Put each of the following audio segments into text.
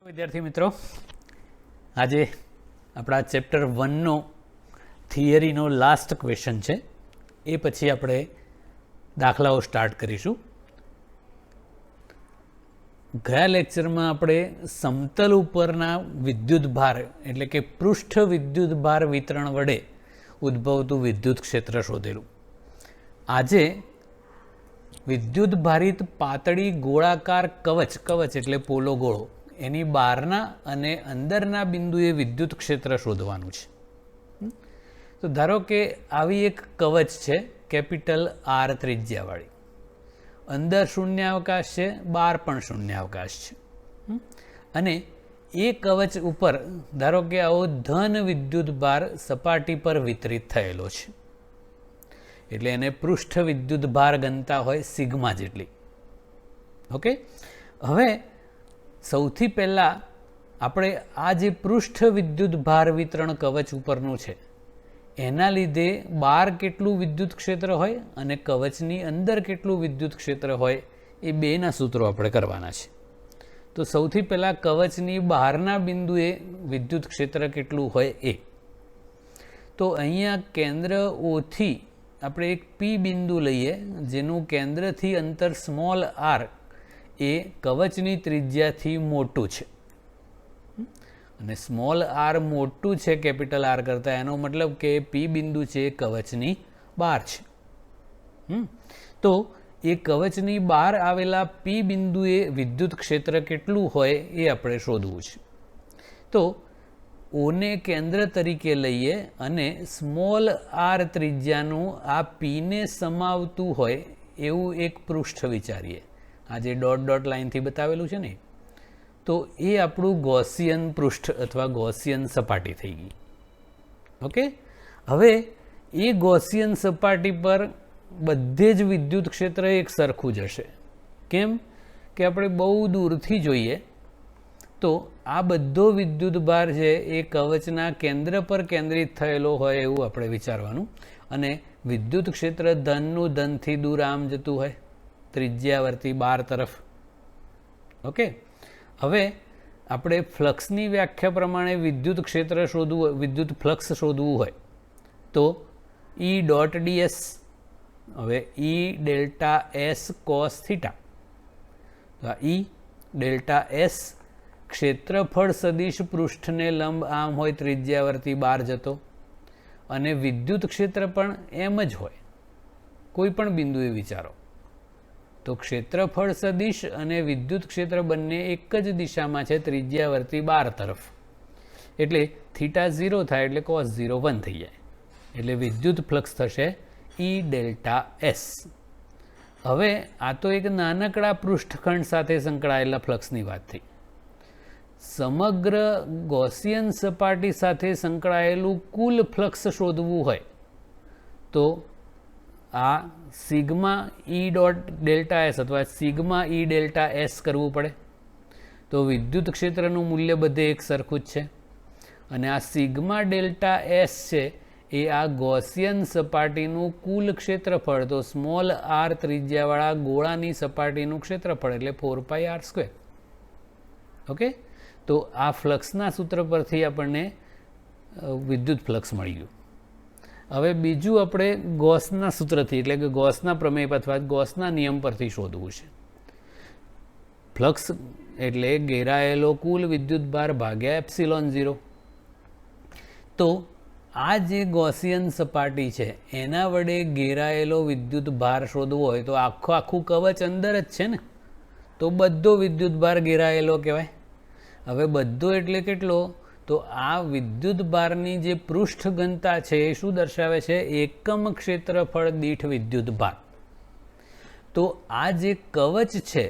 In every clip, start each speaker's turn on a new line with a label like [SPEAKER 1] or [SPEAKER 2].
[SPEAKER 1] વિદ્યાર્થી મિત્રો, આજે આપણા ચેપ્ટર 1નો થિયરીનો લાસ્ટ ક્વેશ્ચન છે. એ પછી આપણે દાખલાઓ સ્ટાર્ટ કરીશું. ગયા લેક્ચરમાં આપણે સમતલ ઉપરના વિદ્યુત ભાર એટલે કે પૃષ્ઠ વિદ્યુત ભાર વિતરણ વડે ઉદ્ભવતું વિદ્યુત ક્ષેત્ર શોધેલું. આજે વિદ્યુત ભારિત પાતળી ગોળાકાર કવચ એટલે પોલો ગોળો, એની બહારના અને અંદરના બિંદુએ વિદ્યુત ક્ષેત્ર શોધવાનું છે. તો ધારો કે આવી એક કવચ છે, કેપિટલ આર ત્રિજ્યાવાળી. અંદર શૂન્યાવકાશ છે, બહાર પણ શૂન્યાવકાશ છે. અને એ કવચ ઉપર ધારો કે આવો ધન વિદ્યુત ભાર સપાટી પર વિતરિત થયેલો છે. એટલે એને પૃષ્ઠ વિદ્યુત ભાર ઘનતા હોય સિગ્મા જેટલી. ઓકે, હવે સૌથી પહેલાં આપણે આ જે પૃષ્ઠ વિદ્યુત ભાર વિતરણ કવચ ઉપરનું છે એના લીધે બહાર કેટલું વિદ્યુત ક્ષેત્ર હોય અને કવચની અંદર કેટલું વિદ્યુત ક્ષેત્ર હોય એ બેના સૂત્રો આપણે કરવાના છે. તો સૌથી પહેલાં કવચની બહારના બિંદુએ વિદ્યુત ક્ષેત્ર કેટલું હોય એ. તો અહીંયા કેન્દ્ર ઓથી આપણે એક પી બિંદુ લઈએ જેનું કેન્દ્રથી અંતર સ્મોલ આર એ કવચની ત્રિજ્યાથી મોટું છે. અને સ્મોલ આર મોટું છે કેપિટલ આર કરતાં, એનો મતલબ કે પી બિંદુ છે એ કવચની બહાર છે. તો એ કવચની બહાર આવેલા પી બિંદુએ વિદ્યુત ક્ષેત્ર કેટલું હોય એ આપણે શોધવું છે. તો ઓને કેન્દ્ર તરીકે લઈએ અને સ્મોલ આર ત્રિજ્યાનું આ પીને સમાવતું હોય એવું એક પૃષ્ઠ વિચારીએ. આ જે ડોટ ડોટ લાઇનથી બતાવેલું છે ને, તો એ આપણું ગૌસિયન પૃષ્ઠ અથવા ગૌસિયન સપાટી થઈ ગઈ. ઓકે, હવે એ ગૌસિયન સપાટી પર બધે જ વિદ્યુત ક્ષેત્ર એક સરખું જ હશે. કેમ કે આપણે બહુ દૂરથી જોઈએ તો આ બધો વિદ્યુત ભાર છે એ કવચના કેન્દ્ર પર કેન્દ્રિત થયેલો હોય એવું આપણે વિચારવાનું. અને વિદ્યુત ક્ષેત્ર ધનનું ધનથી દૂર આમ જતું હોય ત્રિજ્યાવર્તી બાર તરફ. ઓકે, હવે આપણે ફ્લક્સની વ્યાખ્યા પ્રમાણે વિદ્યુત ક્ષેત્ર શોધવું, વિદ્યુત ફ્લક્સ શોધવું હોય તો ઈ ડોટ ડીએસ, હવે ઈ ડેલ્ટા એસ કોસ થીટા. તો આ ઈ ડેલ્ટા એસ ક્ષેત્રફળ સદિશ પૃષ્ઠને લંબ આમ હોય ત્રિજ્યાવર્તી બાર જતો, અને વિદ્યુત ક્ષેત્ર પણ એમ જ હોય કોઈ પણ બિંદુએ વિચારો. તો ક્ષેત્રફળ સદિશ અને વિદ્યુત ક્ષેત્ર બંને એક જ દિશામાં છે ત્રિજ્યાવર્તી બાર તરફ. એટલે થીટા 0 થાય એટલે કોસ 0 1 થઈ જાય. એટલે વિદ્યુત ફ્લક્સ થશે ઈ ડેલ્ટા એસ. હવે આ તો એક નાનકડા પૃષ્ઠખંડ સાથે સંકળાયેલા ફ્લક્સની વાત થઈ. સમગ્ર ગૌસિયન સપાટી સાથે સંકળાયેલું કુલ ફ્લક્સ શોધવું હોય તો આ સિગ્મા ઈ ડોટ ડેલ્ટા એસ અથવા સિગ્મા ઈ ડેલ્ટા એસ કરવું પડે. તો વિદ્યુત ક્ષેત્રનું મૂલ્ય બધે એક સરખું જ છે. અને આ સિગ્મા ડેલ્ટા એસ છે એ આ ગૌસિયન સપાટીનું કુલ ક્ષેત્રફળ, તો સ્મોલ આર ત્રિજ્યાવાળા ગોળાની સપાટીનું ક્ષેત્રફળ એટલે 4πr². ઓકે, તો આ ફ્લક્સના સૂત્ર પરથી આપણને વિદ્યુત ફ્લક્સ મળી ગયું. હવે બીજું આપણે ગૌસના સૂત્રથી એટલે કે ગૌસના પ્રમેય અથવા ગૌસના નિયમ પરથી શોધવું છે. ફ્લક્સ એટલે ઘેરાયેલો કુલ વિદ્યુત ભાર ભાગ્યા એપ્સિલોન 0. તો આ જે ગૌસિયન સપાટી છે એના વડે ઘેરાયેલો વિદ્યુત ભાર શોધવો હોય તો આખું કવચ અંદર જ છે ને, તો બધો વિદ્યુત ભાર ઘેરાયેલો કહેવાય. હવે બધો એટલે કેટલો? તો આ વિદ્યુત ભારની જે પૃષ્ઠ ઘનતા છે એ શું દર્શાવે છે? એકમ ક્ષેત્રફળ દીઠ વિદ્યુત ભાર. તો આ જે કવચ છે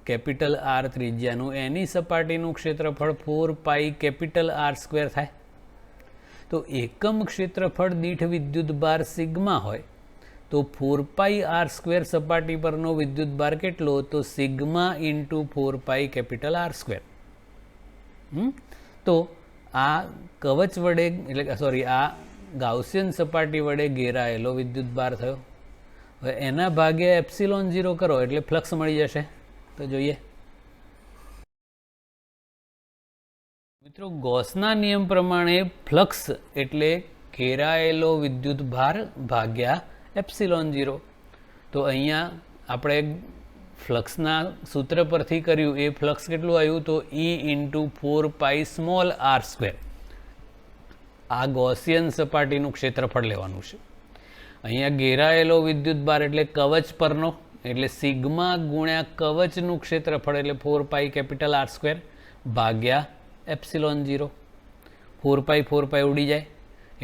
[SPEAKER 1] કેપિટલ આર ત્રિજ્યાનું, એની સપાટીનું ક્ષેત્રફળ 4π કેપિટલ r² થાય. તો એકમ ક્ષેત્રફળ દીઠ વિદ્યુત ભાર સિગ્મા હોય તો 4πr² સપાટી પરનો વિદ્યુત ભાર કેટલો? તો સિગ્મા ઇન્ટુ 4π કેપિટલ r². તો આ કવચ વડે એટલે આ ગાઉસિયન સપાટી વડે ઘેરાયેલો વિદ્યુત ભાર થયો. હવે એના ભાગ્યા એપ્સિલોન 0 કરો એટલે ફ્લક્સ મળી જશે. તો જોઈએ. મિત્રો, ગોસના નિયમ પ્રમાણે ફ્લક્સ એટલે ઘેરાયેલો વિદ્યુત ભાર ભાગ્યા એપ્સિલોન 0. તો અહીંયા આપણે ફ્લક્સના સૂત્ર પરથી કર્યું એ ફ્લક્સ કેટલું આવ્યું તો E ઇન્ટુ 4πr². આ ગોસિયન સપાટીનું ક્ષેત્રફળ લેવાનું છે. અહીંયા ઘેરાયેલો વિદ્યુત ભાર એટલે કવચ પરનો, એટલે સિગ્મા ગુણ્યા કવચનું ક્ષેત્રફળ એટલે 4πR² ભાગ્યા એપ્સિલોન 0. 4π ઉડી જાય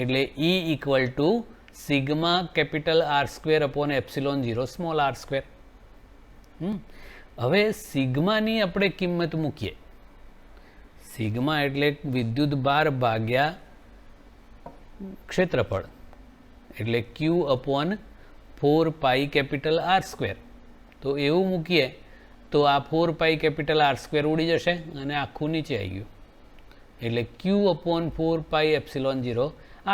[SPEAKER 1] એટલે E equal to sigma R² upon epsilon 0 small r². હવે સિગ્માની આપણે કિંમત મૂકીએ. સિગ્મા એટલે વિદ્યુત ભાર ભાગ્યા ક્ષેત્રફળ એટલે Q અપોન 4πR². તો એવું મૂકીએ તો આ 4πR² ઉડી જશે અને આખું નીચે આવી ગયું એટલે Q અપોન 4πε0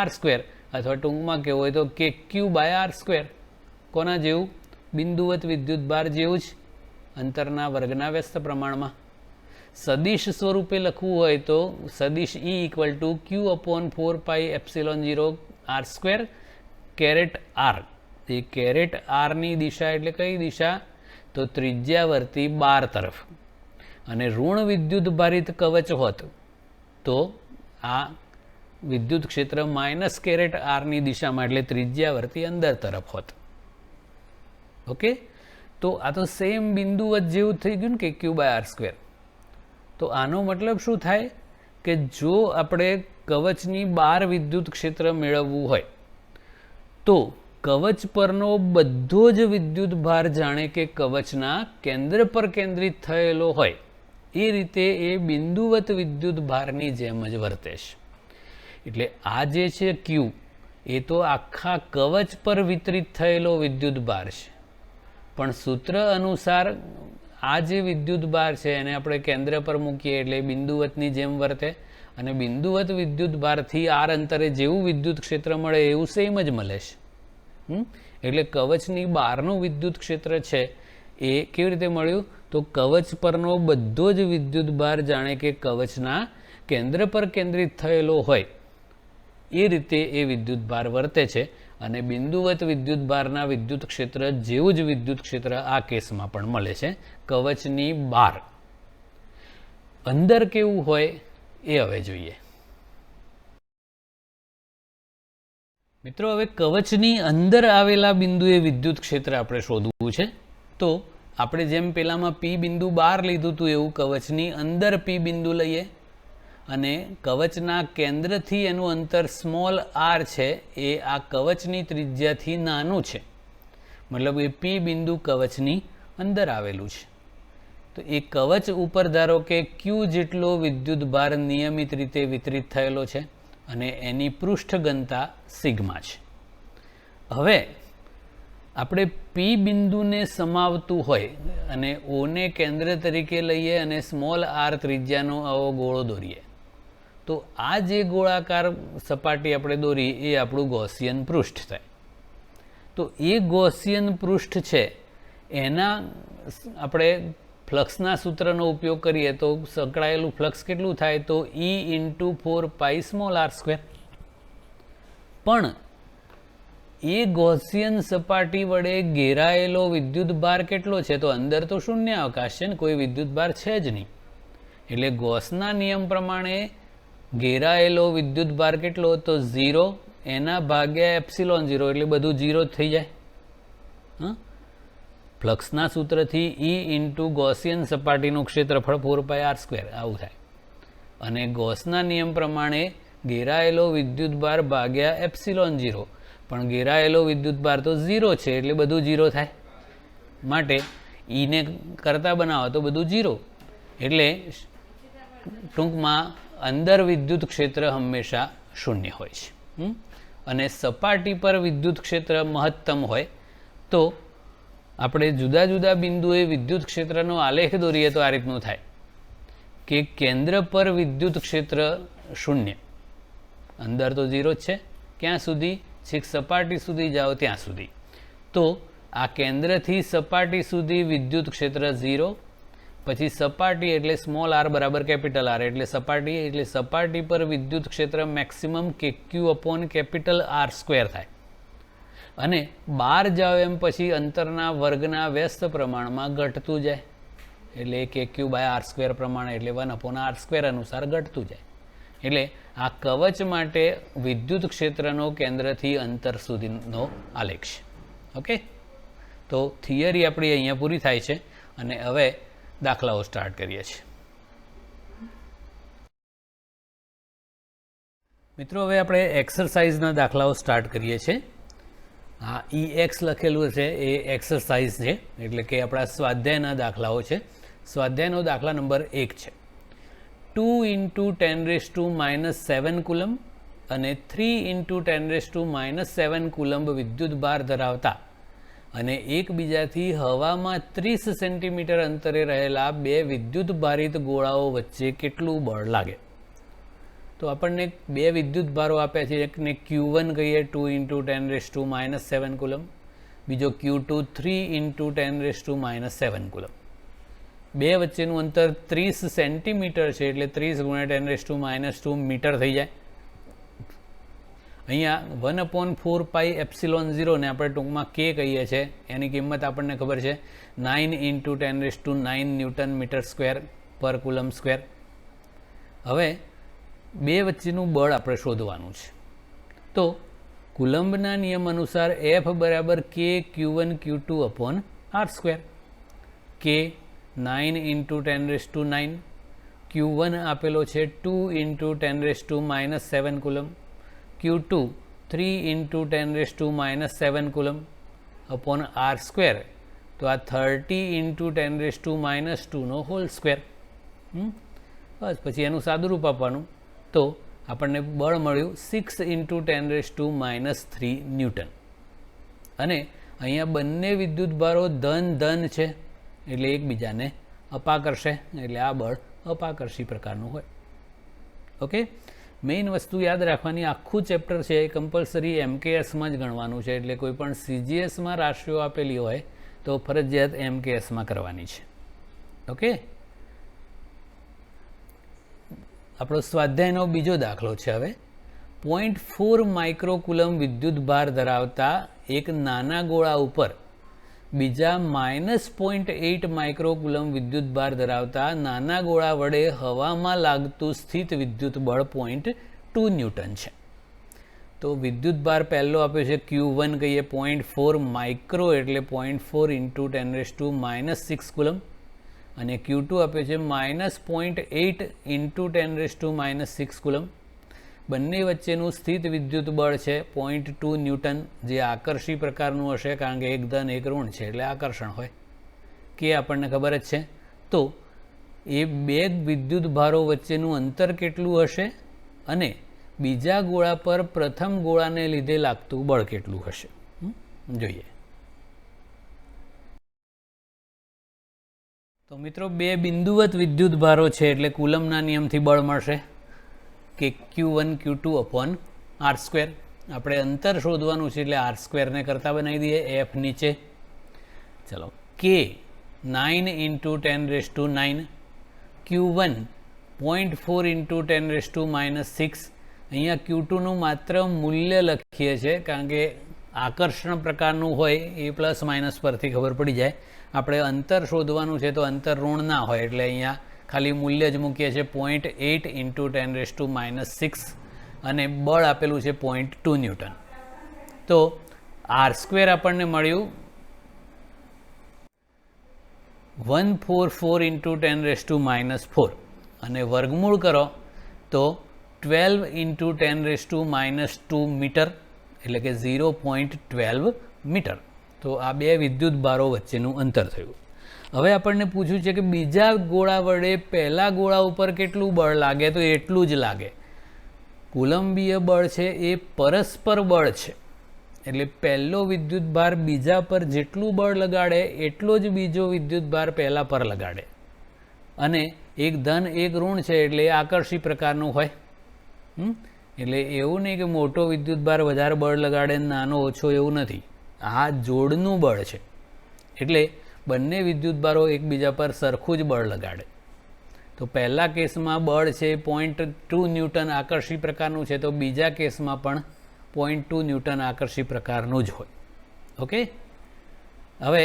[SPEAKER 1] r², અથવા ટૂંકમાં કહેવું હોય તો કે Q/r². કોના જેવું? બિંદુવત વિદ્યુત ભાર જેવું જ, અંતરના વર્ગના વ્યસ્ત પ્રમાણમાં. સદિશ સ્વરૂપે લખવું હોય તો સદિશ E equal to Q upon 4πε0 r² caret r. એ કેરેટ આરની દિશા એટલે કઈ દિશા? તો ત્રિજ્યાવર્તી બાર તરફ. અને ઋણ વિદ્યુત ભારિત કવચ હોત તો આ વિદ્યુત ક્ષેત્ર માઇનસ કેરેટ આરની દિશામાં એટલે ત્રિજ્યાવર્તી અંદર તરફ હોત. ઓકે, તો આ તો સેમ બિંદુવત જેવું થઈ ગયું ને કે Q/r². તો આનો મતલબ શું થાય કે જો આપણે કવચની બહાર વિદ્યુત ક્ષેત્ર મેળવવું હોય તો કવચ પરનો બધો જ વિદ્યુત ભાર જાણે કે કવચના કેન્દ્ર પર કેન્દ્રિત થયેલો હોય એ રીતે એ બિંદુવત વિદ્યુત ભારની જેમ જ વર્તે છે. એટલે આ જે છે Q એ તો આખા કવચ પર વિતરિત થયેલો વિદ્યુત ભાર છે, પણ સૂત્ર અનુસાર આ જે વિદ્યુત ભાર છે એને આપણે કેન્દ્ર પર મૂકીએ એટલે બિંદુવતની જેમ વર્તે, અને બિંદુવત વિદ્યુત ભારથી r અંતરે જેવું વિદ્યુત ક્ષેત્ર મળે એવું સેમ જ મળે છે. એટલે કવચની બહારનું વિદ્યુત ક્ષેત્ર છે એ કેવી રીતે મળ્યું? તો કવચ પરનો બધો જ વિદ્યુત ભાર જાણે કે કવચના કેન્દ્ર પર કેન્દ્રિત થયેલો હોય એ રીતે એ વિદ્યુત ભાર વર્તે છે, અને બિંદુવત વિદ્યુત ભારના વિદ્યુત ક્ષેત્ર જેવું જ વિદ્યુત ક્ષેત્ર આ કેસમાં પણ મળે છે કવચની બહાર. અંદર કેવું હોય એ હવે જોઈએ. મિત્રો, હવે કવચની અંદર આવેલા બિંદુએ વિદ્યુત ક્ષેત્ર આપણે શોધવું છે. તો આપણે જેમ પેલામાં P બિંદુ બહાર લીધું હતું એવું કવચની અંદર P બિંદુ લઈએ, અને કવચના કેન્દ્રથી એનું અંતર સ્મોલ r છે એ આ કવચની ત્રિજ્યાથી નાનું છે, મતલબ એ P બિંદુ કવચની અંદર આવેલું છે. તો એ કવચ ઉપર ધારો કે Q જેટલો વિદ્યુત ભાર નિયમિત રીતે વિતરિત થયેલો છે અને એની પૃષ્ઠ ઘનતા સિગ્મા છે. હવે આપણે P બિંદુને સમાવતું હોય અને O ને કેન્દ્ર તરીકે લઈએ અને સ્મોલ r ત્રિજ્યાનો આવો ગોળો દોરીએ તો આ જે ગોળાકાર સપાટી આપણે દોરી એ આપણું ગોસિયન પૃષ્ઠ થાય. તો એ ગોસિયન પૃષ્ઠ છે એના આપણે ફ્લક્સના સૂત્રનો ઉપયોગ કરીએ તો સંકળાયેલું ફ્લક્સ કેટલું થાય તો E ઇન્ટુ 4πr². પણ એ ગોસિયન સપાટી વડે ઘેરાયેલો વિદ્યુત ભાર કેટલો છે? તો અંદર તો શૂન્ય અવકાશ છે ને, કોઈ વિદ્યુત ભાર છે જ નહીં. એટલે ગોસના નિયમ પ્રમાણે ઘેરાયેલો વિદ્યુત ભાર કેટલો? તો 0 એના ભાગ્યા એપ્સિલોન 0, એટલે બધું 0 થઈ જાય. ફ્લક્સના સૂત્રથી E ઇન્ટુ ગોસિયન સપાટીનું ક્ષેત્રફળ 4πr² આવું થાય. અને ગોસના નિયમ પ્રમાણે ઘેરાયેલો વિદ્યુત ભાર ભાગ્યા એપ્સિલોન 0, પણ ઘેરાયેલો વિદ્યુત ભાર તો 0 છે એટલે બધું 0 થાય. માટે E ને કરતા બનાવો તો બધું 0, એટલે ટૂંકમાં અંદર વિદ્યુત ક્ષેત્ર હંમેશા શૂન્ય હોય છે. અને સપાટી પર વિદ્યુત ક્ષેત્ર મહત્તમ હોય તો આપણે જુદા જુદા બિંદુએ વિદ્યુત ક્ષેત્રનો આલેખ દોરીએ તો આ રીતનું થાય કે કેન્દ્ર પર વિદ્યુત ક્ષેત્ર શૂન્ય, અંદર તો 0 જ છે, ક્યાં સુધી? છેક સપાટી સુધી જાઓ ત્યાં સુધી. તો આ કેન્દ્રથી સપાટી સુધી વિદ્યુત ક્ષેત્ર 0, પછી સપાટી એટલે સ્મોલ આર બરાબર કેપિટલ આર, એટલે સપાટી પર વિદ્યુત ક્ષેત્ર maximum KQ upon capital R square થાય અને બહાર જાઓ એમ પછી અંતરના વર્ગના વ્યસ્ત પ્રમાણમાં ઘટતું જાય, એટલે KQ બાય આર સ્ક્વેર પ્રમાણે એટલે 1/r સ્ક્વેર અનુસાર ઘટતું જાય. એટલે આ કવચ માટે વિદ્યુત ક્ષેત્રનો કેન્દ્રથી અંતર સુધીનો આલેખ છે. ઓકે, તો થિયરી આપણી અહીંયા પૂરી થાય છે અને હવે દાખલાઓ સ્ટાર્ટ કરીએ છીએ. મિત્રો, હવે આપણે એક્સરસાઇઝના દાખલાઓ સ્ટાર્ટ કરીએ છીએ. આ EX લખેલું છે એ એક્સરસાઇઝ છે, એટલે કે આપણા સ્વાધ્યાયના દાખલાઓ છે. સ્વાધ્યાયનો દાખલા નંબર 1 છે. 2 × 10⁻⁷ કુલમ અને 3 × 10⁻⁷ કુલમ્બ વિદ્યુત ભાર ધરાવતા અને એકબીજાથી હવામાં 30 સેન્ટીમીટર અંતરે રહેલા બે વિદ્યુત ભારિત ગોળાઓ વચ્ચે કેટલું બળ લાગે? તો આપણને બે વિદ્યુત ભારો આપ્યા છે. એકને Q1 કહીએ 2 × 10⁻⁷ કુલમ, બીજો Q2 3 × 10⁻⁷ કુલમ. બે વચ્ચેનું અંતર 30 સેન્ટીમીટર છે, એટલે 30 × 10⁻² મીટર થઈ જાય. અહીંયા 1/4πε0 ને આપણે ટૂંકમાં K કહીએ છીએ, એની કિંમત આપણને ખબર છે 9 × 10⁹ ન્યૂટન મીટર સ્ક્વેર પર કુલમ સ્ક્વેર. હવે બે વચ્ચેનું બળ આપણે શોધવાનું છે. તો કુલમ્બના નિયમ અનુસાર F બરાબર K Q1 Q2 upon R square. K 9 × 10⁹, Q1 આપેલો છે 2 × 10⁻⁷ coulomb, Q2 3 × 10⁻⁷ coulomb upon R square. તો આ 30 × 10⁻² નો હોલ સ્ક્વેર. બસ પછી એનું સાદુરૂપ આપવાનું, તો આપણને બળ મળ્યું 6 × 10⁻³ ન્યૂટન. અને અહીંયા બંને વિદ્યુત ભારો ધન છે, એટલે એકબીજાને અપાકર્ષે, એટલે આ બળ અપાકર્ષી પ્રકારનું હોય. ઓકે, મેઇન વસ્તુ યાદ રાખવાની, આખું ચેપ્ટર છે એ કમ્પલસરી MKSમાં જ ગણવાનું છે, એટલે કોઈ પણ CGSમાં રાશિઓ આપેલી હોય તો ફરજિયાત MKSમાં કરવાની છે. ઓકે, આપણો સ્વાધ્યાયનો બીજો દાખલો છે. હવે 0.4 માઇક્રોકુલમ વિદ્યુત ભાર ધરાવતા એક નાના ગોળા ઉપર બીજા -0.8 માઇક્રોકુલમ વિદ્યુત ભાર ધરાવતા નાના ગોળા વડે હવામાં લાગતું સ્થિત વિદ્યુત બળ 0.2 ન્યૂટન છે. તો વિદ્યુત ભાર પહેલો આપ્યો છે Q1 કહીએ 0.4 માઇક્રો, એટલે 0.4 × 10⁻⁶ કુલમ, અને Q2 આપ્યો છે -0.8 × 10⁻⁶ કુલમ. બંને વચ્ચેનું સ્થિત વિદ્યુત બળ છે 0.2 ન્યૂટન, જે આકર્ષી પ્રકારનું હશે, કારણ કે એક ધન એક ઋણ છે એટલે આકર્ષણ હોય. કે આપણને ખબર જ છે. તો એ બે વિદ્યુત ભારો વચ્ચેનું અંતર કેટલું હશે અને બીજા ગોળા પર પ્રથમ ગોળાને લીધે લાગતું બળ કેટલું હશે, જોઈએ. તો મિત્રો, બે બિંદુવત વિદ્યુત ભારો છે, એટલે કુલમના નિયમથી બળ મળશે કે Q1 Q2 upon R square. આપણે અંતર શોધવાનું છે, એટલે R સ્ક્વેરને કરતા બનાવી દઈએ F નીચે. ચલો, K 9 × 10⁹, Q1 0.4 × 10⁻⁶. અહીંયા Q2નું માત્ર મૂલ્ય લખીએ છીએ, કારણ કે આકર્ષણ પ્રકારનું હોય એ પ્લસ માઇનસ પરથી ખબર પડી જાય. આપણે અંતર શોધવાનું છે તો અંતર ઋણ ના હોય, એટલે અહીંયા ખાલી મૂલ્ય જ મૂકીએ છીએ 0.8 × 10⁻⁶, અને બળ આપેલું છે 0.2 ન્યૂટન. તો R સ્ક્વેર આપણને મળ્યું 144 × 10⁻⁴, અને વર્ગમૂળ કરો તો 12 × 10⁻² મીટર, એટલે કે 0.12 મીટર. તો આ બે વિદ્યુત ભારો વચ્ચેનું અંતર થયું. હવે આપણને પૂછ્યું છે કે બીજા ગોળા વડે પહેલા ગોળા ઉપર કેટલું બળ લાગે, તો એટલું જ લાગે. કુલંબીય બળ છે એ પરસ્પર બળ છે, એટલે પહેલો વિદ્યુત ભાર બીજા પર જેટલું બળ લગાડે એટલો જ બીજો વિદ્યુત ભાર પહેલા પર લગાડે. અને એક ધન એક ઋણ છે, એટલે આકર્ષી પ્રકારનું હોય. એટલે એવું નહીં કે મોટો વિદ્યુત ભાર વધારે બળ લગાડે, નાનો ઓછો, એવું નથી. આ જોડનું બળ છે. એટલે બંને વિદ્યુતભારો એકબીજા પર સરખું જ બળ લગાડે. તો પહેલા કેસમાં બળ છે 0.2 ન્યૂટન આકર્ષી પ્રકારનું છે, તો બીજા કેસમાં પણ 0.2 ન્યૂટન આકર્ષી પ્રકારનું જ હોય. ઓકે, હવે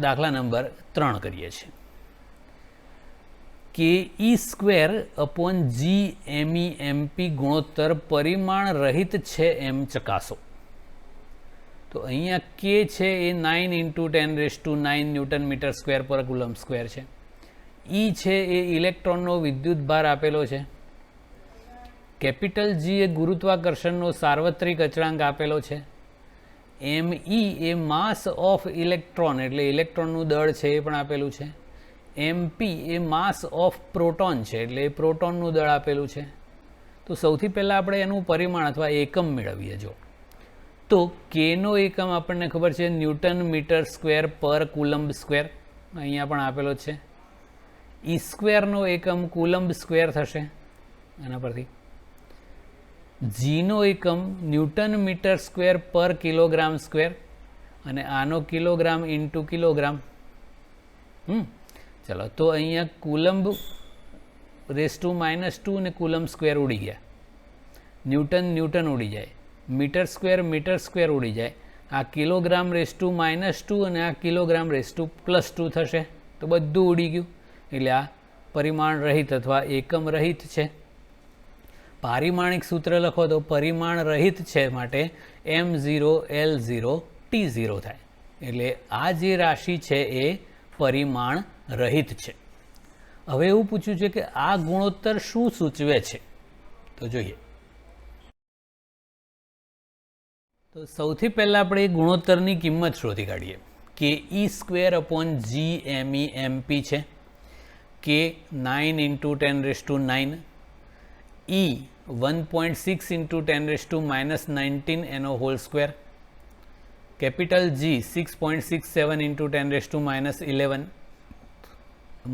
[SPEAKER 1] દાખલા નંબર 3 કરીએ છીએ. K e square upon G m e m p ગુણોત્તર પરિમાણ રહિત છે એમ ચકાસો. તો અહીંયા કે છે એ 9 × 10⁹ ન્યૂટન મીટર સ્ક્વેર પર કુલમ સ્ક્વેર છે. ઈ છે એ ઇલેક્ટ્રોનનો વિદ્યુત ભાર આપેલો છે. કેપિટલ જી એ ગુરુત્વાકર્ષણનો સાર્વત્રિક અચળાંક આપેલો છે. એમ ઈ એ માસ ઓફ ઇલેક્ટ્રોન એટલે ઇલેક્ટ્રોનનું દળ છે એ પણ આપેલું છે. MP A mass of proton છે એટલે એ પ્રોટોનનું દળ આપેલું છે. તો સૌથી પહેલાં આપણે એનું પરિમાણ અથવા એકમ મેળવીએ. જો તો કેનો એકમ આપણને ખબર છે ન્યૂટન મીટર સ્ક્વેર પર કુલમ્બ સ્ક્વેર, અહીંયા પણ આપેલો છે. ઈ સ્ક્વેરનો એકમ કુલમ્બ સ્ક્વેર થશે આના પરથી. જીનો એકમ ન્યૂટન મીટર સ્ક્વેર પર કિલોગ્રામ સ્ક્વેર અને આનો કિલોગ્રામ ઇન્ટુ કિલોગ્રામ. ચલો, તો અહીંયા કુલમ્બ (-2) અને કુલમ્બ સ્ક્વેર ઉડી ગયા. ન્યૂટન ઉડી જાય, મીટર સ્ક્વેર ઉડી જાય. આ કિલોગ્રામ (-2) અને આ કિલોગ્રામ (+2) થશે. તો બધું ઉડી ગયું. એટલે આ પરિમાણ રહિત અથવા એકમ રહિત છે. પારિમાણિક સૂત્ર લખો તો પરિમાણ રહિત છે માટે m0 l0 t0 થાય. એટલે આ જે રાશિ છે એ પરિમાણ રહિત છે. હવે એવું પૂછ્યું છે કે આ ગુણોત્તર શું સૂચવે છે, તો જોઈએ. તો સૌથી પહેલાં આપણે ગુણોત્તરની કિંમત શોધી કાઢીએ. K e square upon G m e m p છે. કે 9 × 10⁹, ઈ 1.6 × 10⁻⁻19 એનો whole square, capital G 6.67 × 10⁻11,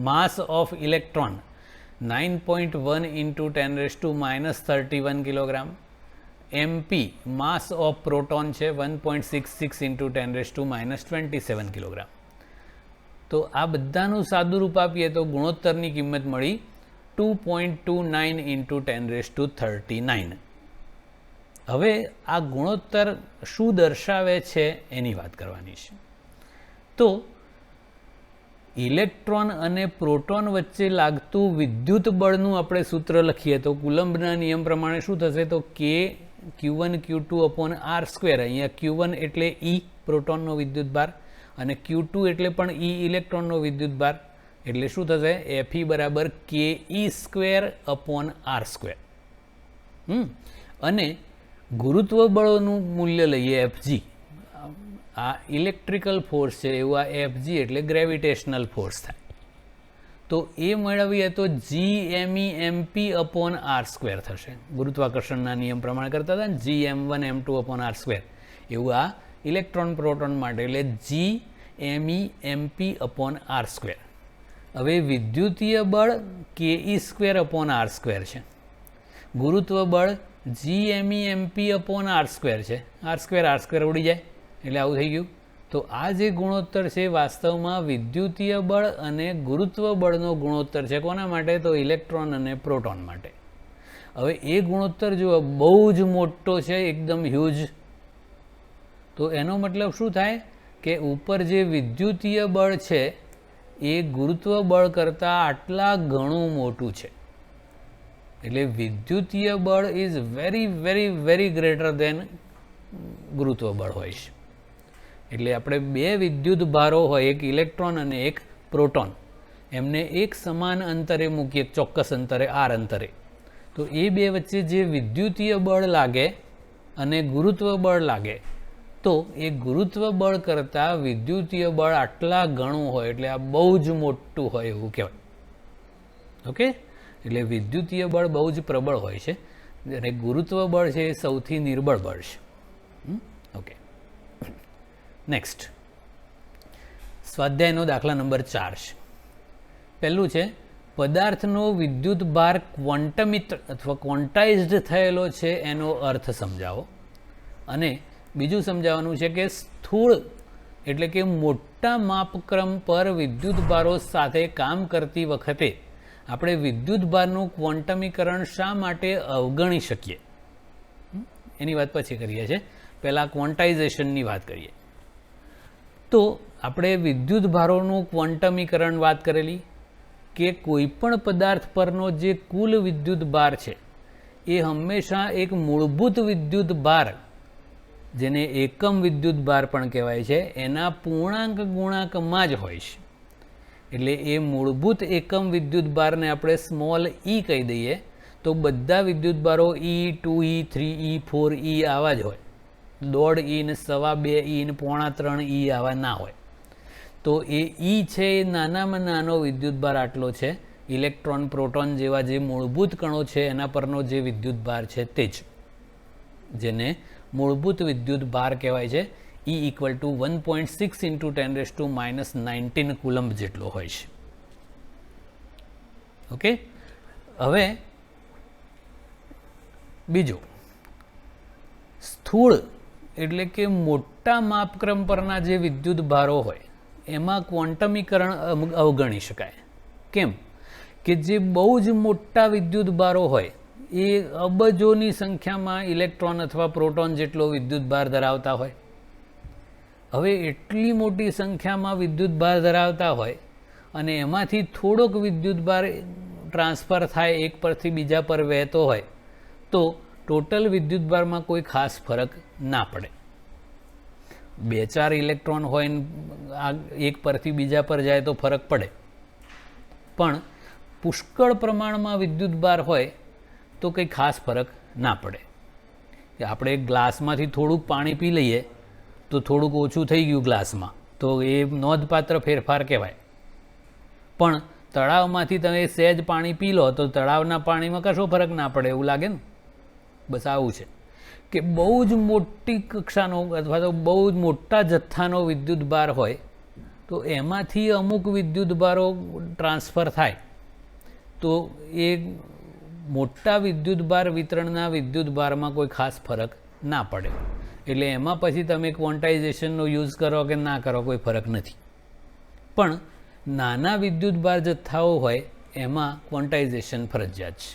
[SPEAKER 1] mass of electron 9.1 × 10⁻31 kilogram, MP mass of proton છે 1.66 × 10⁻27 કિલોગ્રામ. તો આ બધાનું સાદું રૂપ આપીએ તો ગુણોત્તરની કિંમત મળી 2.29 × 10⁻39. હવે આ ગુણોત્તર શું દર્શાવે છે એની વાત કરવાની છે. તો ઇલેક્ટ્રોન અને પ્રોટોન વચ્ચે લાગતું વિદ્યુત બળનું આપણે સૂત્ર લખીએ તો કુલમ્બના નિયમ પ્રમાણે શું થશે, તો કે Q1 Q2/r². અહીંયા Q1 એટલે ઈ પ્રોટોનનો વિદ્યુત ભાર અને Q2 એટલે પણ ઈ ઇલેક્ટ્રોનનો વિદ્યુત ભાર. એટલે શું થશે, Fe = ke²/r². અને ગુરુત્વ બળોનું મૂલ્ય લઈએ Fg. આ ઇલેક્ટ્રિકલ ફોર્સ છે એવું આ Fg એટલે ગ્રેવિટેશનલ ફોર્સ થાય. તો એ મેળવીએ તો Gmemp/r² થશે. ગુરુત્વાકર્ષણના નિયમ પ્રમાણે કરતા હતા ને Gm1m2/r², એવું આ ઇલેક્ટ્રોન પ્રોટોન માટે એટલે Gmemp/r². હવે વિદ્યુતીય બળ ke²/r² છે. ગુરુત્વ બળ Gmemp/r² છે. r² ઉડી જાય એટલે આવું થઈ ગયું. તો આ જે ગુણોત્તર છે વાસ્તવમાં વિદ્યુતીય બળ અને ગુરુત્વ બળનો ગુણોત્તર છે. કોના માટે, તો ઇલેક્ટ્રોન અને પ્રોટોન માટે. હવે એ ગુણોત્તર જુઓ બહુ જ મોટો છે, એકદમ હ્યુજ. તો એનો મતલબ શું થાય કે ઉપર જે વિદ્યુતીય બળ છે એ ગુરુત્વ બળ કરતાં આટલા ઘણું મોટું છે. એટલે વિદ્યુતીય બળ is very very very greater than ગુરુત્વ બળ હોય છે. એટલે આપણે બે વિદ્યુત ભારો હોય, એક ઇલેક્ટ્રોન અને એક પ્રોટોન, એમને એક સમાન અંતરે મૂકીએ, ચોક્કસ અંતરે r અંતરે. તો એ બે વચ્ચે જે વિદ્યુતીય બળ લાગે અને ગુરુત્વ બળ લાગે, તો એ ગુરુત્વ બળ કરતાં વિદ્યુતીય બળ આટલા ઘણું હોય એટલે આ બહુ જ મોટું હોય એવું કહેવાય. ઓકે, એટલે વિદ્યુતીય બળ બહુ જ પ્રબળ હોય છે અને ગુરુત્વ બળ છે એ સૌથી નિર્બળ બળ છે. ઓકે, નેક્સ્ટ સ્વાધ્યાયનો દાખલા નંબર 4 છે. પહેલું છે પદાર્થનો વિદ્યુત ભાર ક્વોન્ટમિત અથવા ક્વોન્ટાઇઝડ થયેલો છે એનો અર્થ સમજાવો. અને બીજું સમજાવવાનું છે કે સ્થૂળ એટલે કે મોટા માપક્રમ પર વિદ્યુતભારો સાથે કામ કરતી વખતે આપણે વિદ્યુતભારનું ક્વોન્ટમીકરણ શા માટે અવગણી શકીએ, એની વાત પછી કરીએ છીએ. પહેલાં ક્વોન્ટાઇઝેશનની વાત કરીએ. તો આપણે વિદ્યુતભારોનું ક્વોન્ટમીકરણ વાત કરેલી કે કોઈપણ પદાર્થ પરનો જે કુલ વિદ્યુતભાર છે એ હંમેશા એક મૂળભૂત વિદ્યુતભાર, જેને એકમ વિદ્યુતભાર પણ કહેવાય છે, એના પૂર્ણાંક ગુણાંકમાં જ હોય છે. એટલે એ મૂળભૂત એકમ વિદ્યુતભારને આપણે સ્મોલ ઈ કહી દઈએ તો બધા વિદ્યુતભારો E2, E3, E4, E આવા જ હોય. 1.5 E ને 2.25 E ને 3.25 E આવા ના હોય. તો એ ઈ છે એ નાનામાં નાનો વિદ્યુતભાર આટલો છે. ઇલેક્ટ્રોન, પ્રોટોન જેવા જે મૂળભૂત કણો છે એના પરનો જે વિદ્યુતભાર છે તે જ, જેને મૂળભૂત વિદ્યુતભાર કહેવાય છે. E = 1.6 × 10⁻⁹ કુલમ્બ જેટલો હોય છે. ઓકે, હવે બીજો સ્થૂળ એટલે કે મોટા માપક્રમ પરના જે વિદ્યુતભારો હોય એમાં ક્વોન્ટમીકરણ અવગણી શકાય. કેમ કે જે બહુ જ મોટા વિદ્યુતભારો હોય એ અબજોની સંખ્યામાં ઇલેક્ટ્રોન અથવા પ્રોટોન જેટલો વિદ્યુતભાર ધરાવતા હોય. હવે એટલી મોટી સંખ્યામાં વિદ્યુતભાર ધરાવતા હોય અને એમાંથી થોડોક વિદ્યુતભાર ટ્રાન્સફર થાય, એક પરથી બીજા પર વહેતો હોય, તો ટોટલ વિદ્યુતભારમાં કોઈ ખાસ ફરક ના પડે. 2-4 ઇલેક્ટ્રોન હોય ને એક પરથી બીજા પર જાય તો ફરક પડે, પણ પુષ્કળ પ્રમાણમાં વિદ્યુતભાર હોય તો કંઈ ખાસ ફરક ના પડે. કે આપણે ગ્લાસમાંથી થોડુંક પાણી પી લઈએ તો થોડુંક ઓછું થઈ ગયું ગ્લાસમાં, તો એ નોંધપાત્ર ફેરફાર કહેવાય. પણ તળાવમાંથી તમે સહેજ પાણી પી લો તો તળાવના પાણીમાં કશો ફરક ના પડે એવું લાગે ને. બસ આવું છે કે બહુ જ મોટી કક્ષાનો અથવા તો બહુ જ મોટા જથ્થાનો વિદ્યુતભાર હોય તો એમાંથી અમુક વિદ્યુતભારો ટ્રાન્સફર થાય તો એ મોટા વિદ્યુતભાર વિતરણના વિદ્યુતભારમાં કોઈ ખાસ ફરક ના પડે. એટલે એમાં પછી તમે ક્વોન્ટાઇઝેશનનો યુઝ કરો કે ના કરો કોઈ ફરક નથી. પણ નાના વિદ્યુતભાર જથ્થાઓ હોય એમાં ક્વોન્ટાઇઝેશન ફરજિયાત છે.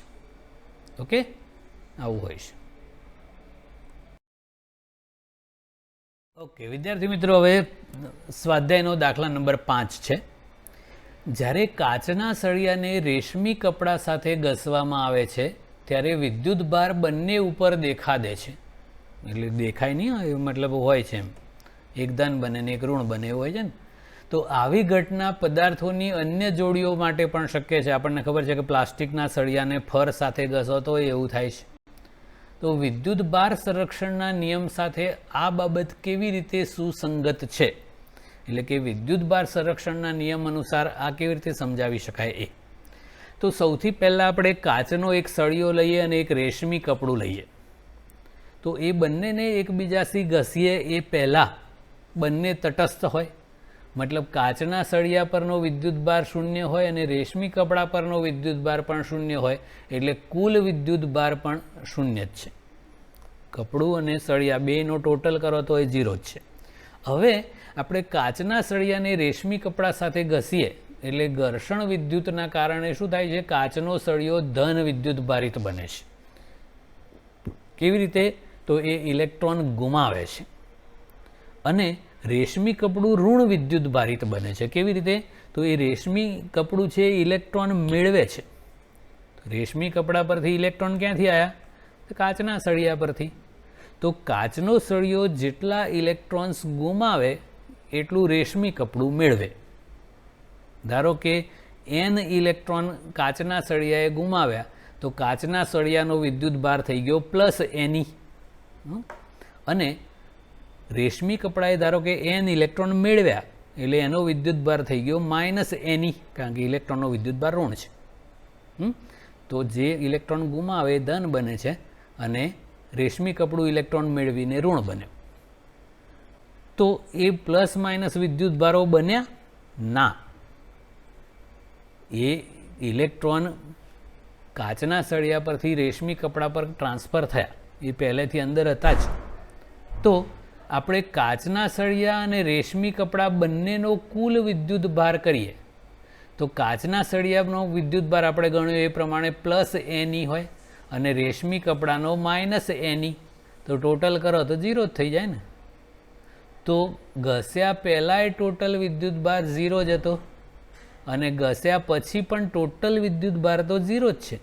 [SPEAKER 1] ઓકે, આવું હોય છે. ઓકે વિદ્યાર્થી મિત્રો, હવે સ્વાધ્યાયનો દાખલા નંબર 5 છે. જ્યારે કાચના સળિયાને રેશમી કપડા સાથે ઘસવામાં આવે છે ત્યારે વિદ્યુતભાર બંને ઉપર દેખા દે છે. એટલે દેખાય નહીં, મતલબ હોય છે એમ, એક ધન બને ને એક ઋણ બને એવું હોય છે ને. તો આવી ઘટના પદાર્થોની અન્ય જોડીઓ માટે પણ શક્ય છે. આપણને ખબર છે કે પ્લાસ્ટિકના સળિયાને ફર સાથે ઘસો તો એવું થાય છે. તો વિદ્યુતભાર સંરક્ષણના નિયમ સાથે આ બાબત કેવી રીતે સુસંગત છે, એટલે કે વિદ્યુતભાર સંરક્ષણના નિયમ અનુસાર આ કેવી રીતે સમજાવી શકાય એ. તો સૌથી પહેલાં આપણે કાચનો એક સળિયો લઈએ અને એક રેશમી કપડું લઈએ. તો એ બંનેને એકબીજાથી ઘસીએ એ પહેલાં બંને તટસ્થ હોય, મતલબ કાચના સળિયા પરનો વિદ્યુતભાર 0 હોય અને રેશમી કપડા પરનો વિદ્યુતભાર પણ 0 હોય, એટલે કુલ વિદ્યુતભાર પણ 0 જ છે. કપડું અને સળિયા બેનો ટોટલ કરો તો એ 0 જ છે. હવે આપણે કાચના સળિયાને રેશમી કપડા સાથે ઘસીએ એટલે ઘર્ષણ વિદ્યુતના કારણે શું થાય છે, કાચનો સળિયો ધન વિદ્યુતભારિત બને છે. કેવી રીતે? તો એ ઇલેક્ટ્રોન ગુમાવે છે. અને રેશમી કપડું ઋણ વિદ્યુતભારિત બને છે. કેવી રીતે? તો એ રેશમી કપડું છે ઇલેક્ટ્રોન મેળવે છે. રેશમી કપડા પરથી ઇલેક્ટ્રોન ક્યાંથી આવ્યા? તો કાચના સળિયા પરથી. તો કાચનો સળિયો જેટલા ઇલેક્ટ્રોન્સ ગુમાવે એટલું રેશમી કપડું મેળવે. ધારો કે n ઇલેક્ટ્રોન કાચના સળિયાએ ગુમાવ્યા તો કાચના સળિયાનો વિદ્યુતભાર થઈ ગયો +ne, અને રેશમી કપડાએ ધારો કે n ઇલેક્ટ્રોન મેળવ્યા એટલે એનો વિદ્યુતભાર થઈ ગયો -ne, કારણ કે ઇલેક્ટ્રોનનો વિદ્યુતભાર ઋણ છે. તો જે ઇલેક્ટ્રોન ગુમાવે એ ધન બને છે અને રેશમી કપડું ઇલેક્ટ્રોન મેળવીને ઋણ બને. તો એ ± વિદ્યુતભારો બન્યા ના. એ ઇલેક્ટ્રોન કાચના સળિયા પરથી રેશમી કપડા પર ટ્રાન્સફર થયા, એ પહેલેથી અંદર હતા જ. તો આપણે કાચના સળિયા અને રેશમી કપડાં બંનેનો કુલ વિદ્યુત ભાર કરીએ તો કાચના સળિયાનો વિદ્યુત ભાર આપણે ગણ્યો એ પ્રમાણે +Ne હોય અને રેશમી કપડાનો -Ne, તો ટોટલ કરો તો 0 જ થઈ જાય ને. તો ઘસ્યા પહેલાંય ટોટલ વિદ્યુત ભાર 0 જ હતો અને ઘસ્યા પછી પણ ટોટલ વિદ્યુત ભાર તો 0 જ છે.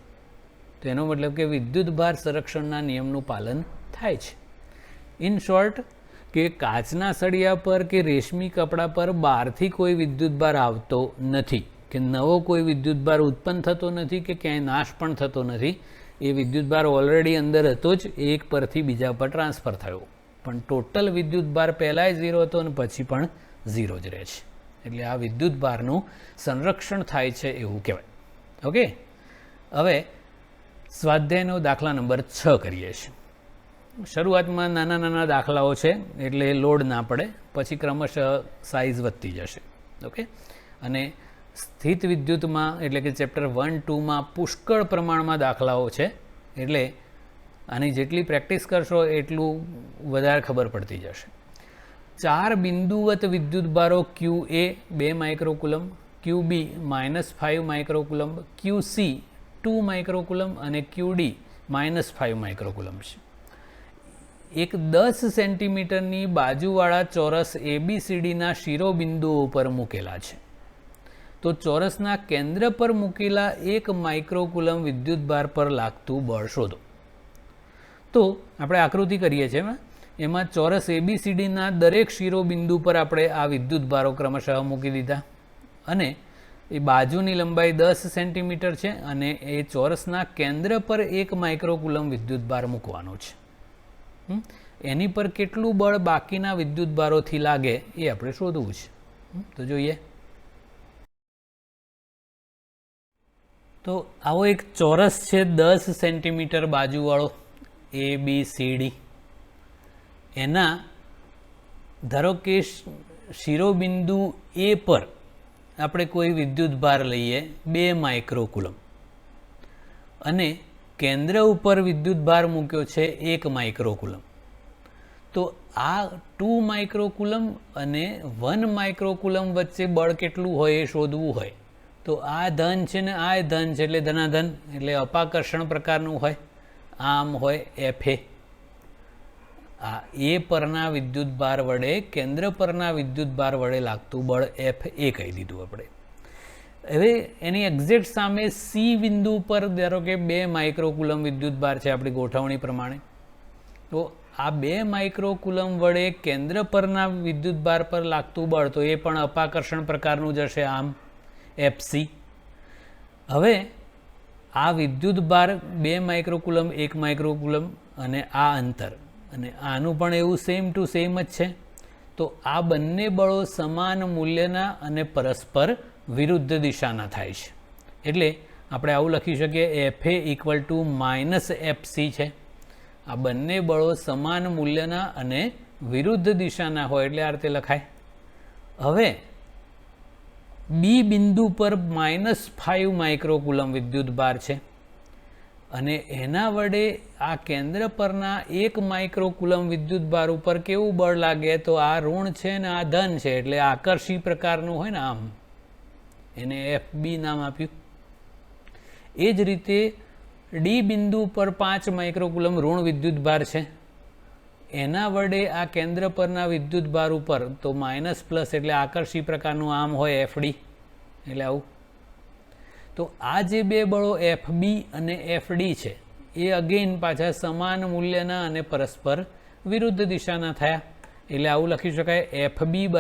[SPEAKER 1] તો એનો મતલબ કે વિદ્યુત ભાર સંરક્ષણના નિયમનું પાલન થાય છે. ઇન શોર્ટ, કે કાચના સળિયા પર કે રેશમી કપડા પર બહારથી કોઈ વિદ્યુત ભાર આવતો નથી, કે નવો કોઈ વિદ્યુત ભાર ઉત્પન્ન થતો નથી, કે ક્યાંય નાશ પણ થતો નથી. એ વિદ્યુત ભાર ઓલરેડી અંદર હતો જ, એક પરથી બીજા પર ટ્રાન્સફર થયો, પણ ટોટલ વિદ્યુત ભાર પહેલાંય 0 હતો અને પછી પણ 0 જ રહે છે. એટલે આ વિદ્યુત ભારનું સંરક્ષણ થાય છે એવું કહેવાય. ઓકે, હવે સ્વાધ્યાયનો દાખલા નંબર 6 કરીએ છીએ. શરૂઆતમાં નાના નાના દાખલાઓ છે એટલે લોડ ના પડે, પછી ક્રમશઃ સાઇઝ વધતી જશે. ઓકે, અને સ્થિત વિદ્યુતમાં એટલે કે ચેપ્ટર 1-2માં પુષ્કળ પ્રમાણમાં દાખલાઓ છે, એટલે આની જેટલી પ્રેક્ટિસ કરશો એટલું વધારે ખબર પડતી જશે. 4 બિંદુવત વિદ્યુતભારો QA 2 માઇક્રોકુલમ, QB -5 માઇક્રોકુલમ, QC 2 માઇક્રોકુલમ અને QD -5 માઇક્રોકુલમ છે. એક 10 સેન્ટીમીટરની બાજુવાળા ચોરસ ABCDના શિરોબિંદુઓ પર મૂકેલા છે. તો ચોરસના કેન્દ્ર પર મૂકેલા 1 માઇક્રોકુલમ વિદ્યુતભાર પર લાગતું બળ શોધો. તો આપણે આકૃતિ કરીએ છીએ, એમાં ચોરસ ABCDના દરેક શિરોબિંદુ પર આપણે આ વિદ્યુતભારો ક્રમશઃ મૂકી દીધા અને એ બાજુની લંબાઈ 10 સેન્ટીમીટર છે અને એ ચોરસના કેન્દ્ર પર 1 માઇક્રોકુલમ વિદ્યુતભાર મૂકવાનો છે. એની પર કેટલું બળ બાકીના વિદ્યુતભારોથી લાગે એ આપણે શોધવું છે. તો જોઈએ. તો આવો એક ચોરસ છે 10 સેન્ટીમીટર બાજુવાળો ABCD. એના ધારો કે શિરોબિંદુ A પર આપણે કોઈ વિદ્યુતભાર લઈએ 2 માઇક્રોકુલમ અને કેન્દ્ર ઉપર વિદ્યુતભાર મૂક્યો છે 1 માઇક્રોકુલમ. તો આ 2 માઇક્રોકુલમ અને 1 માઇક્રોકુલમ વચ્ચે બળ કેટલું હોય એ શોધવું હોય તો આ ધન છે ને આ ધન છે એટલે ધનાધન, એટલે અપાકર્ષણ પ્રકારનું હોય. આમ હોય FA. આ A પરના વિદ્યુતભાર વડે કેન્દ્ર પરના વિદ્યુતભાર વડે લાગતું બળ FA કહી દીધું આપણે. હવે એની એક્ઝેક્ટ સામે C બિંદુ પર ધારો કે 2 માઇક્રોકુલમ વિદ્યુતભાર છે આપણી ગોઠવણી પ્રમાણે. તો આ 2 માઇક્રોકુલમ વડે કેન્દ્ર પરના વિદ્યુતભાર પર લાગતું બળ તો એ પણ અપાકર્ષણ પ્રકારનું જ હશે, આમ FC. હવે આ વિદ્યુતભાર 2 માઇક્રોકુલમ 1 માઇક્રોકુલમ અને આ અંતર અને આનું પણ એવું સેમ ટુ સેમ જ છે. તો આ બંને બળો સમાન મૂલ્યના અને પરસ્પર વિરુદ્ધ દિશાના થાય છે. એટલે આપણે આવું લખી શકીએ FA = -FC છે. આ બંને બળો સમાન મૂલ્યના અને વિરુદ્ધ દિશાના હોય એટલે આ રીતે લખાય. હવે B બિંદુ પર -5 માઇક્રોકુલમ વિદ્યુતભાર છે અને એના વડે આ કેન્દ્ર પરના 1 માઇક્રોકુલમ વિદ્યુતભાર ઉપર કેવું બળ લાગે તો આ ઋણ છે ને આ ધન છે એટલે આકર્ષી પ્રકારનું હોય ને, આમ એને FB નામ આપ્યું. એ જ રીતે D બિંદુ પર 5 માઇક્રોકુલમ ઋણ વિદ્યુતભાર છે, એના વડે આ કેન્દ્ર પરના વિદ્યુતભાર ઉપર તો -+ એટલે આકર્ષી પ્રકારનું આમ હોય FD, એટલે આવું. તો આ જે 2 બળો FB અને FD છે એ અગેન પાછા સમાન મૂલ્યના અને પરસ્પર વિરુદ્ધ દિશાના થયા. એટલે આવું લખી શકાય FB =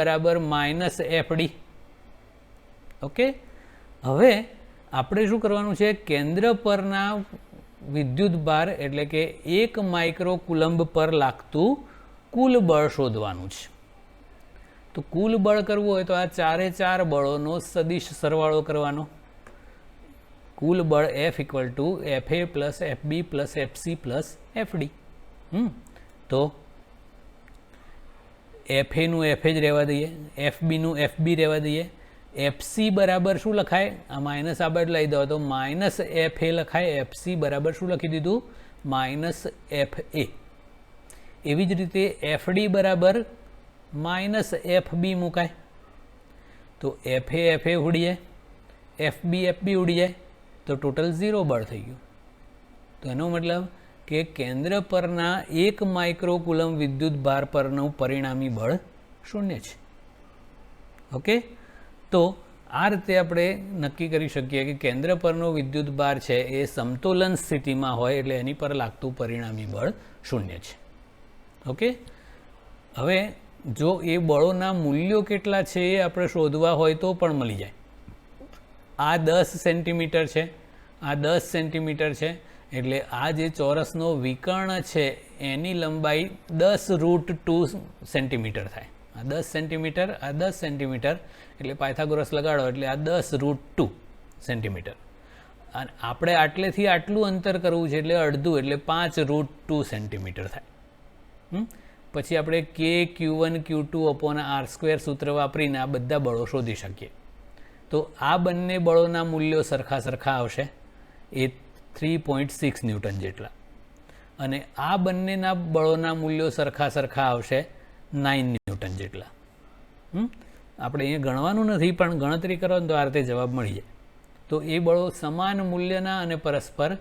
[SPEAKER 1] -FD. ઓકે, હવે આપણે શું કરવાનું છે, કેન્દ્ર પરના વિદ્યુતભાર એટલે કે 1 માઇક્રોકુલંબ પર લાગતું કુલ બળ શોધવાનું છે. તો કુલ બળ કરવું હોય તો આ 4 બળોનો સદિશ સરવાળો કરવાનો. કુલ બળ F = FA + FB + FC + FD. તો FA નું FA જ રહેવા દઈએ, FB નું FB રહેવા દઈએ. FC બરાબર શું લખાય, આ માઇનસ આ બાજુ લઈ દો તો -FA લખાય. FC બરાબર શું લખી દીધું, -FA. એવી જ રીતે FD બરાબર માઇનસ FB મુકાય, તો FA ઉડી જાય, FB ઉડી જાય, તો ટોટલ 0 બળ થઈ ગયું. તો એનો મતલબ કે કેન્દ્ર પરના 1 માઇક્રોકુલમ વિદ્યુત ભાર પરનું પરિણામી બળ 0 છે. ઓકે, તો આ રીતે આપણે નક્કી કરી શકીએ કે કેન્દ્ર પરનો વિદ્યુત ભાર છે એ સમતોલન સ્થિતિમાં હોય એટલે એની પર લાગતું પરિણામી બળ 0 છે. ઓકે, હવે જો એ બળોના મૂલ્યો કેટલા છે એ આપણે શોધવા હોય તો પણ મળી જાય. આ 10 સેન્ટીમીટર છે, આ 10 સેન્ટીમીટર છે, એટલે આ જે ચોરસનો વિકર્ણ છે એની લંબાઈ 10√2 સેન્ટીમીટર થાય. આ 10 સેન્ટીમીટર, આ 10 સેન્ટીમીટર, એટલે પાયથાગોરસ લગાડો એટલે આ 10√2 સેન્ટીમીટર. અને આપણે આટલેથી આટલું અંતર કરવું છે એટલે અડધું, એટલે 5√2 સેન્ટીમીટર થાય. પછી આપણે K_Q1 Q2/R² સૂત્ર વાપરીને આ બધા બળો શોધી શકીએ. તો આ બંને બળોના મૂલ્યો સરખા આવશે, એ 3.6 ન્યૂટન જેટલા, અને આ બંનેના બળોના મૂલ્યો સરખા આવશે 9 ન્યૂટન જેટલા. આપણે અહીંયા ગણવાનું નથી, પણ ગણતરી કરો તો આ રીતે જવાબ મળી જાય. તો એ બળો સમાન મૂલ્યના અને પરસ્પર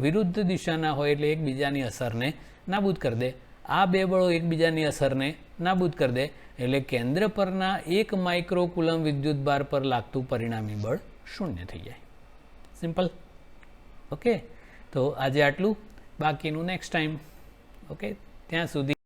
[SPEAKER 1] વિરુદ્ધ દિશાના હોય એટલે એકબીજાની અસરને નાબૂદ કરી દે. આ બે બળો એકબીજાની અસરને નાબૂદ કરી દે એટલે કેન્દ્ર પરના 1 માઇક્રોકુલમ વિદ્યુત ભાર પર લાગતું પરિણામી બળ 0 થઈ જાય. સિમ્પલ. ઓકે, તો આજે આટલું, બાકીનું નેક્સ્ટ ટાઈમ. ઓકે, ત્યાં સુધી